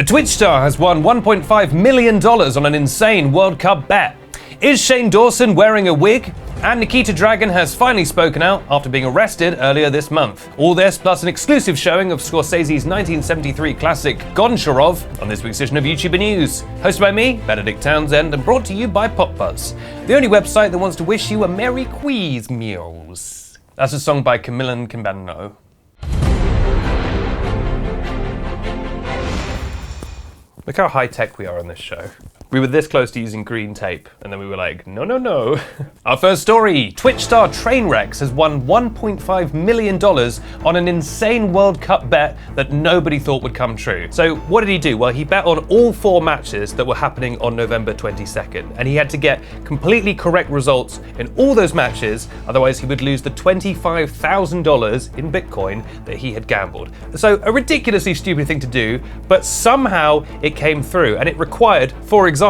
A Twitch star has won $1.5 million on an insane World Cup bet. Is Shane Dawson wearing a wig? And Nikita Dragon has finally spoken out after being arrested earlier this month. All this plus an exclusive showing of Scorsese's 1973 classic Goncharov on this week's edition of YouTuber News. Hosted by me, Benedict Townsend, and brought to you by PopBuzz, the only website that wants to wish you a Merry Christmas. That's a song by Camille Kimbano. Look how high-tech we are on this show. We were this close to using green tape, and then we were like, no. Our first story, Twitch star Trainwreck has won $1.5 million on an insane World Cup bet that nobody thought would come true. So what did he do? Well, he bet on all 4 matches that were happening on November 22nd, and he had to get completely correct results in all those matches, otherwise he would lose the $25,000 in Bitcoin that he had gambled. So a ridiculously stupid thing to do, but somehow it came through, and it required, for example,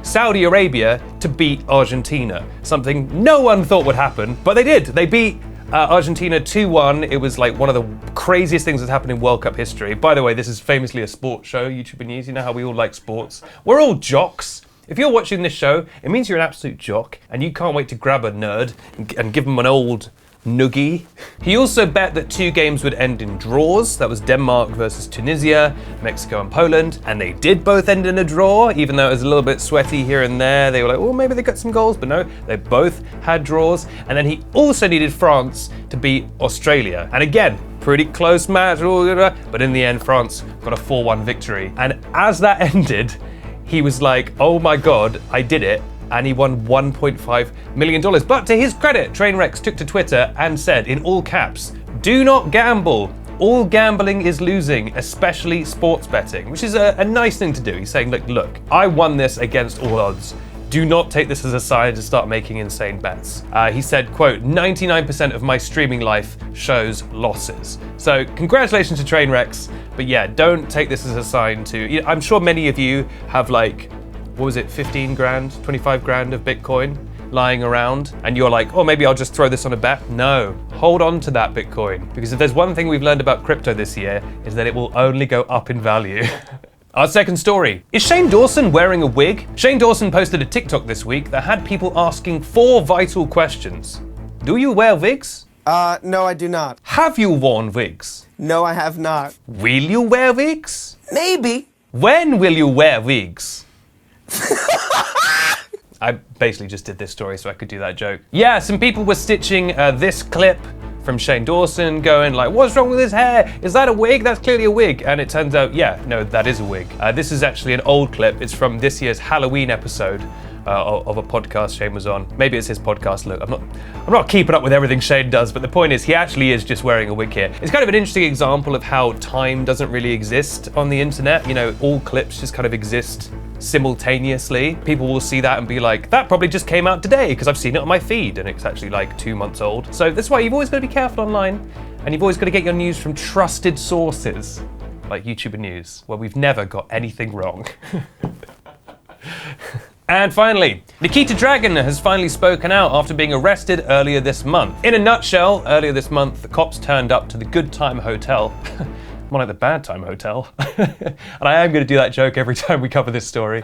Saudi Arabia to beat Argentina, something no one thought would happen, but they did. They beat Argentina 2-1. It was like one of the craziest things that's happened in World Cup history. By the way, this is famously a sports show, YouTuber News. You know how we all like sports. We're all jocks. If you're watching this show, it means you're an absolute jock, and you can't wait to grab a nerd and give him an old noogie. He also bet that 2 games would end in draws. That was Denmark versus Tunisia, Mexico and Poland. And they did both end in a draw, even though it was a little bit sweaty here and there. They were like, well, maybe they got some goals, but no, they both had draws. And then he also needed France to beat Australia. And again, pretty close match, but in the end, France got a 4-1 victory. And as that ended, he was like, oh my God, I did it. And he won $1.5 million. But to his credit, Trainwreck took to Twitter and said in all caps, "Do not gamble. All gambling is losing, especially sports betting," which is a nice thing to do. He's saying, look, I won this against all odds. Do not take this as a sign to start making insane bets. He said, quote, 99% of my streaming life shows losses. So congratulations to Trainwreck, but yeah, don't take this as a sign to, I'm sure many of you have like, what was it, 15 grand, 25 grand of Bitcoin lying around, and you're like, oh, maybe I'll just throw this on a bet. No, hold on to that Bitcoin, because if there's one thing we've learned about crypto this year, is that it will only go up in value. Our second story, is Shane Dawson wearing a wig? Shane Dawson posted a TikTok this week that had people asking 4 vital questions. Do you wear wigs? No, I do not. Have you worn wigs? No, I have not. Will you wear wigs? Maybe. When will you wear wigs? I basically just did this story so I could do that joke. Yeah, some people were stitching this clip from Shane Dawson going like, what's wrong with his hair? Is that a wig? That's clearly a wig. And it turns out, yeah, no, that is a wig. This is actually an old clip. It's from this year's Halloween episode of a podcast Shane was on. Maybe it's his podcast. Look, I'm not keeping up with everything Shane does, but the point is he actually is just wearing a wig here. It's kind of an interesting example of how time doesn't really exist on the internet. You know, all clips just kind of exist simultaneously. People will see that and be like, that probably just came out today because I've seen it on my feed and it's actually like 2 months old. So that's why you've always got to be careful online, and you've always got to get your news from trusted sources like YouTuber News, where we've never got anything wrong. And finally, Nikita Dragon has finally spoken out after being arrested earlier this month. In a nutshell, earlier this month, the cops turned up to the Good Time Hotel. More like the Bad Time Hotel. And I am going to do that joke every time we cover this story.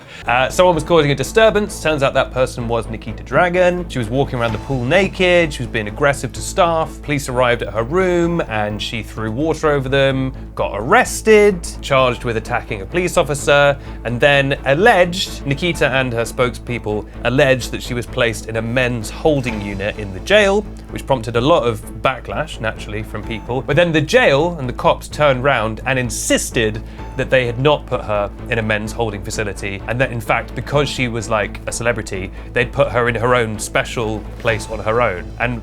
Someone was causing a disturbance. Turns out that person was Nikita Dragon. She was walking around the pool naked. She was being aggressive to staff. Police arrived at her room and she threw water over them, got arrested, charged with attacking a police officer, and then alleged, Nikita and her spokespeople alleged that she was placed in a men's holding unit in the jail, which prompted a lot of backlash, naturally, from people. But then the jail and the cops turned around and insisted that they had not put her in a men's holding facility, and that in fact, because she was like a celebrity, they'd put her in her own special place on her own. And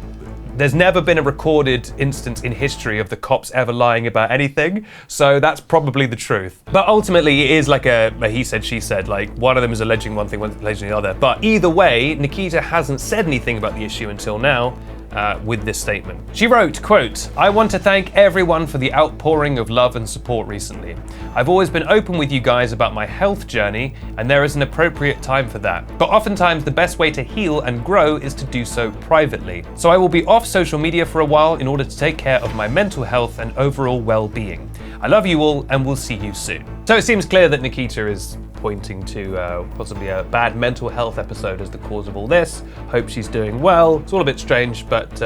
there's never been a recorded instance in history of the cops ever lying about anything, so that's probably the truth. But ultimately, it is like a he said, she said, like one of them is alleging one thing, one's alleging the other. But either way, Nikita hasn't said anything about the issue until now. With this statement. She wrote, quote, I want to thank everyone for the outpouring of love and support recently. I've always been open with you guys about my health journey, and there is an appropriate time for that. But oftentimes the best way to heal and grow is to do so privately. So I will be off social media for a while in order to take care of my mental health and overall well-being. I love you all, and we'll see you soon. So it seems clear that Nikita is pointing to possibly a bad mental health episode as the cause of all this. Hope she's doing well. It's all a bit strange, but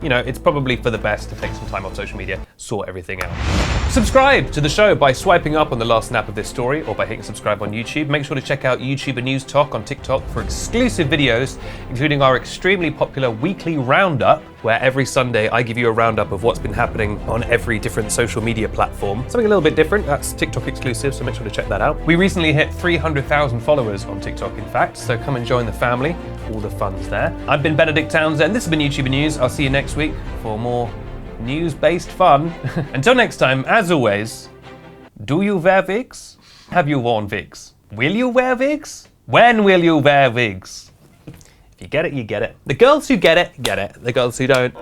you know, it's probably for the best to take some time off social media, sort everything out. Subscribe to the show by swiping up on the last snap of this story or by hitting subscribe on YouTube. Make sure to check out YouTuber News Talk on TikTok for exclusive videos, including our extremely popular weekly roundup, where every Sunday I give you a roundup of what's been happening on every different social media platform. Something a little bit different, that's TikTok exclusive, so make sure to check that out. We recently hit 300,000 followers on TikTok, in fact, so come and join the family. All the fun's there. I've been Benedict Townsend, this has been YouTuber News. I'll see you next week for more news-based fun. Until next time, as always, do you wear wigs? Have you worn wigs? Will you wear wigs? When will you wear wigs? If you get it, you get it. The girls who get it, get it. The girls who don't.